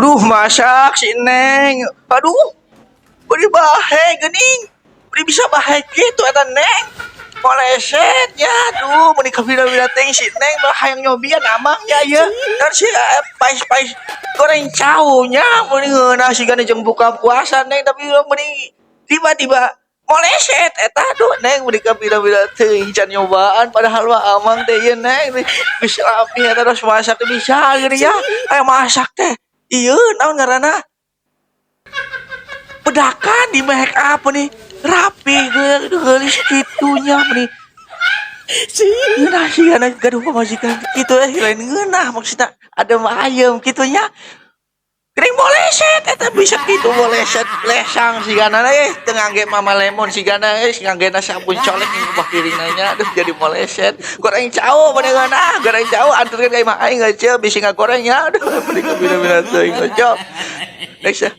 Aduh, masak si Neng. Aduh, beri bahe geuning. Beri bisa bahe gitu eta Neng. Moleset ya tuh menikah bina-bina teng si Neng mah hayang nyobian amangnya ya. Dan si pais-pais goreng caunya meuning ngeunah sigana jeung buka puasa Neng tapi meuning tiba-tiba moleset eta tuh Neng menikah bina-bina teuing can nyobaan padahal mah amang teh ieu Neng geus rapi eta terus masak teh bisa geuning ya. Aya masak teh. Ieu naon ngaranna? Bedakan di make up nih rapi geulis kitunya nih ngeunah sih anak gaduh pamajikan gitu lain ngeunah maksudnya ada ayam gitunya gering boleh set eta bisa gitu boleh set lesang si gana teu ngangge mama lemon si gana si nganggena sabun colek yang ubah piringna nya aduh jadi boleh set goreng cao beneunah goreng cao anturkeun ka imah aing aja bisi ngagorengnya aduh beri ka bina-bina teuing ngojok next ya